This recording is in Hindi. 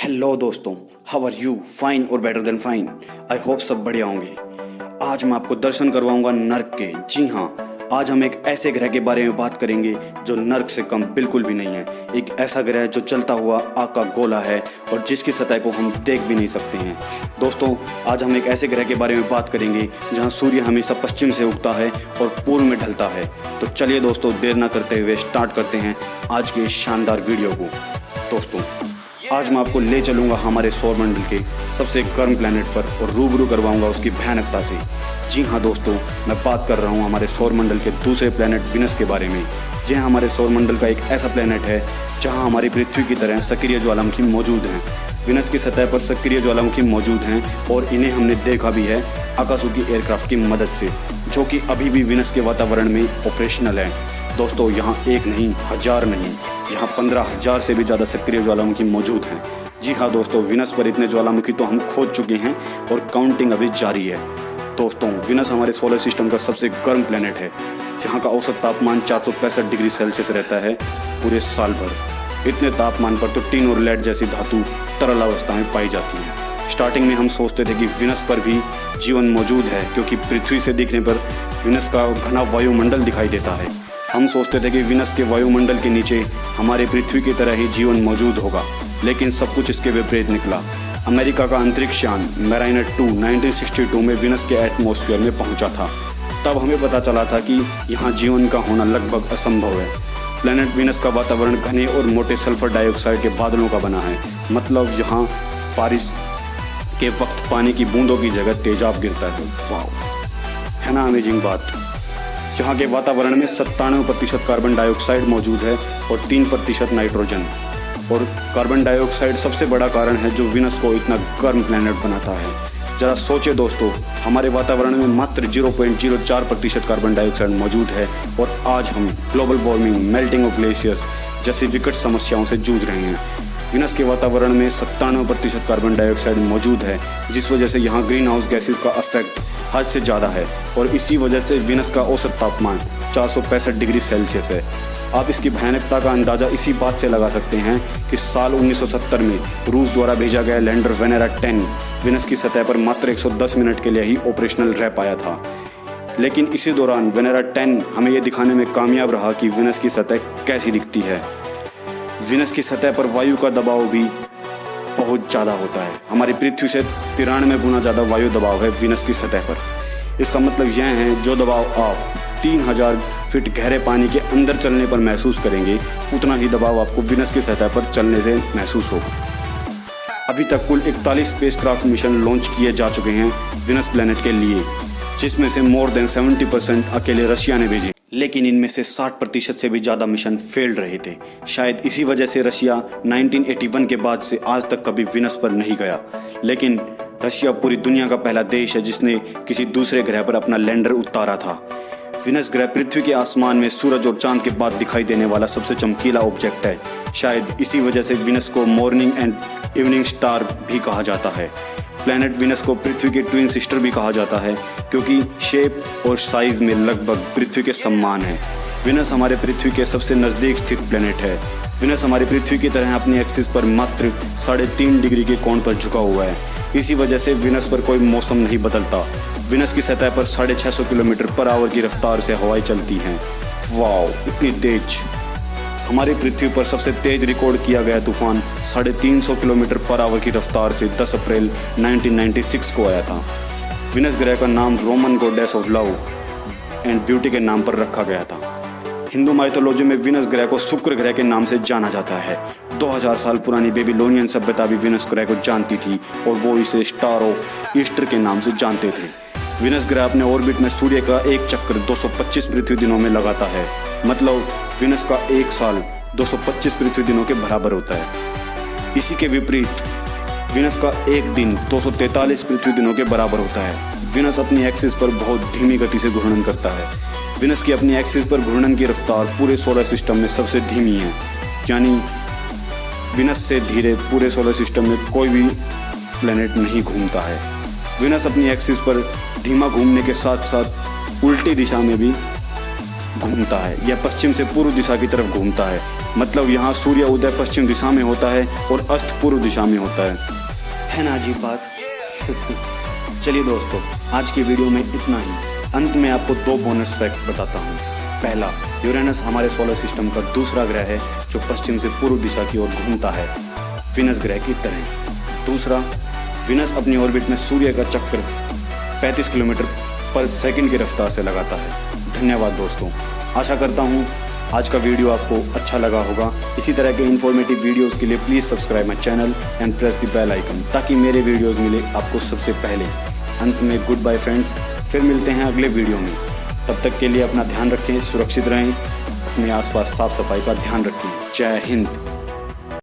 हेलो दोस्तों, हाउ आर यू? फाइन और better than fine. I hope सब बढ़िया होंगे। आज मैं आपको दर्शन करवाऊंगा नर्क के। जी हाँ, आज हम एक ऐसे ग्रह के बारे में बात करेंगे जो नर्क से कम बिल्कुल भी नहीं है। एक ऐसा ग्रह जो चलता हुआ आग का गोला है और जिसकी सतह को हम देख भी नहीं सकते हैं। दोस्तों, आज हम एक ऐसे ग्रह के बारे में बात करेंगे जहाँ सूर्य हमेशा पश्चिम से उगता है और पूर्व में ढलता है। तो चलिए दोस्तों, देर न करते हुए स्टार्ट करते हैं आज के शानदार वीडियो को। दोस्तों, आज मैं आपको ले चलूंगा हमारे सौरमंडल के सबसे गर्म प्लेनेट पर और रूबरू करवाऊंगा उसकी भयानकता से। जी हाँ दोस्तों, मैं बात कर रहा हूँ हमारे सौरमंडल के दूसरे प्लेनेट विनस के बारे में। यह हमारे सौरमंडल का एक ऐसा प्लेनेट है जहाँ हमारी पृथ्वी की तरह सक्रिय ज्वालामुखी मौजूद हैं। विनस की सतह पर सक्रिय ज्वालामुखी मौजूद हैं और इन्हें हमने देखा भी है आकाशों की एयरक्राफ्ट की मदद से, जो कि अभी भी विनस के वातावरण में ऑपरेशनल है। दोस्तों, यहाँ एक नहीं, हजार नहीं, यहाँ 15,000 से भी ज़्यादा सक्रिय ज्वालामुखी मौजूद हैं। जी हाँ दोस्तों, विनस पर इतने ज्वालामुखी तो हम खोज चुके हैं और काउंटिंग अभी जारी है। दोस्तों, विनस हमारे सोलर सिस्टम का सबसे गर्म प्लेनेट है। यहाँ का औसत तापमान 465 डिग्री सेल्सियस रहता है पूरे साल भर। इतने तापमान पर तो टीन और लेड जैसी धातु तरल अवस्था में पाई जाती हैं। स्टार्टिंग में हम सोचते थे कि विनस पर भी जीवन मौजूद है, क्योंकि पृथ्वी से दिखने पर विनस का घना वायुमंडल दिखाई देता है। हम सोचते थे कि विनस के वायुमंडल के नीचे हमारे पृथ्वी की तरह ही जीवन मौजूद होगा, लेकिन सब कुछ इसके विपरीत निकला। अमेरिका का अंतरिक्ष यान मैराइनर 2 1962 में विनस के एटमॉस्फेयर में पहुंचा था। तब हमें पता चला था कि यहाँ जीवन का होना लगभग असंभव है। प्लेनेट विनस का वातावरण घने और मोटे सल्फर डाइऑक्साइड के बादलों का बना है। मतलब यहाँ बारिश के वक्त पानी की बूंदों की जगह तेजाब गिरता है। वाह, है ना अमेजिंग बात। यहाँ के वातावरण में 97% कार्बन डाइऑक्साइड मौजूद है और 3% नाइट्रोजन। और कार्बन डाइऑक्साइड सबसे बड़ा कारण है जो विनस को इतना गर्म प्लेनेट बनाता है। जरा सोचे दोस्तों, हमारे वातावरण में मात्र 0.04% कार्बन डाइऑक्साइड मौजूद है और आज हम global warming, melting of glaciers जैसी विकट समस्याओं से जूझ रहे हैं। विनस के वातावरण में 97% कार्बन डाइऑक्साइड मौजूद है, जिस वजह से यहाँ ग्रीन हाउस गैसेज का इफेक्ट हद से ज़्यादा है और इसी वजह से विनस का औसत तापमान 465 डिग्री सेल्सियस है। आप इसकी भयानकता का अंदाज़ा इसी बात से लगा सकते हैं कि साल 1970 में रूस द्वारा भेजा गया लैंडर वेनेरा 10 विनस की सतह पर मात्र 110 मिनट के लिए ही ऑपरेशनल रह पाया था। लेकिन इसी दौरान वेनेरा 10 हमें ये दिखाने में कामयाब रहा कि विनस की सतह कैसी दिखती है। विनस की सतह पर वायु का दबाव भी बहुत ज़्यादा होता है। हमारी पृथ्वी से 93 गुना ज़्यादा वायु दबाव है विनस की सतह पर। इसका मतलब यह है, जो दबाव आप 3000 फीट गहरे पानी के अंदर चलने पर महसूस करेंगे, उतना ही दबाव आपको विनस की सतह पर चलने से महसूस होगा। अभी तक कुल 41 स्पेसक्राफ्ट मिशन लॉन्च किए जा चुके हैं विनस प्लेनेट के लिए, जिसमें से मोर देन 70% अकेले रशिया ने भेजे। लेकिन इनमें से 60% से भी ज़्यादा मिशन फेल्ड रहे थे। शायद इसी वजह से रशिया 1981 के बाद से आज तक कभी विनस पर नहीं गया। लेकिन रशिया पूरी दुनिया का पहला देश है जिसने किसी दूसरे ग्रह पर अपना लैंडर उतारा था। विनस ग्रह पृथ्वी के आसमान में सूरज और चांद के बाद दिखाई देने वाला सबसे चमकीला ऑब्जेक्ट है। शायद इसी वजह से विनस को मॉर्निंग एंड इवनिंग स्टार भी कहा जाता है। प्लैनेट विनस को पृथ्वी की ट्विन सिस्टर भी कहा जाता है, क्योंकि शेप और साइज में लगभग पृथ्वी के समान है। विनस हमारे पृथ्वी के सबसे नज़दीक स्थित प्लैनेट है। विनस हमारी पृथ्वी की तरह अपनी एक्सिस पर मात्र 3.5 डिग्री के कोण पर झुका हुआ है। इसी वजह से विनस पर कोई मौसम नहीं बदलता। विनस की सतह पर 650 किलोमीटर पर आवर की रफ्तार से हवाएं चलती हैं। वाओ, इतनी तेज। हमारी पृथ्वी पर सबसे तेज रिकॉर्ड किया गया तूफान 350 किलोमीटर पर आवर की रफ्तार से 10 अप्रैल 1996 को आया था। विनस ग्रह का नाम Roman goddess of love and beauty के नाम पर रखा गया था। हिंदू माइथोलॉजी में विनस ग्रह को शुक्र ग्रह के नाम से जाना जाता है। 2000 साल पुरानी बेबीलोनियन सभ्यता भी विनस ग्रह को जानती थी और वो इसे स्टार ऑफ ईस्टर के नाम से जानते थे। विनस ग्रह अपने ऑर्बिट में सूर्य का एक चक्कर 225 पृथ्वी दिनों में लगाता है। मतलब विनस का एक साल 225 पृथ्वी दिनों के बराबर होता है। इसी के विपरीत विनस का एक दिन 243 पृथ्वी दिनों के बराबर होता है। विनस अपनी एक्सिस पर बहुत धीमी गति से घूर्णन करता है। विनस की अपनी एक्सिस पर घूर्णन की रफ्तार पूरे सोलर सिस्टम में सबसे धीमी है। यानी विनस से धीरे पूरे सोलर सिस्टम में कोई भी प्लेनेट नहीं घूमता है। विनस अपनी एक्सिस पर धीमा घूमने के साथ साथ उल्टी दिशा में भी घूमता है। यह पश्चिम से पूर्व दिशा की तरफ घूमता है। मतलब यहाँ सूर्य उदय पश्चिम दिशा में होता है और अस्त पूर्व दिशा में होता है ना अजीब बात। चलिए दोस्तों, आज की वीडियो में इतना ही। अंत में आपको 2 बोनस फैक्ट बताता हूँ। पहला, यूरेनस हमारे सोलर सिस्टम का दूसरा ग्रह है जो पश्चिम से पूर्व दिशा की ओर घूमता है, विनस ग्रह की तरह। दूसरा, विनस अपनी ऑर्बिट में सूर्य का चक्कर 35 किलोमीटर पर सेकंड की रफ्तार से लगाता है। धन्यवाद दोस्तों। आशा करता हूँ आज का वीडियो आपको अच्छा लगा होगा। इसी तरह के इन्फॉर्मेटिव वीडियोस के लिए please subscribe my channel and press the bell icon, ताकि मेरे वीडियोस मिले आपको सबसे पहले। अंत में गुड बाय फ्रेंड्स, फिर मिलते हैं अगले वीडियो में। तब तक के लिए अपना ध्यान रखें, सुरक्षित रहें, अपने आसपास साफ सफाई का ध्यान रखें। जय हिंद।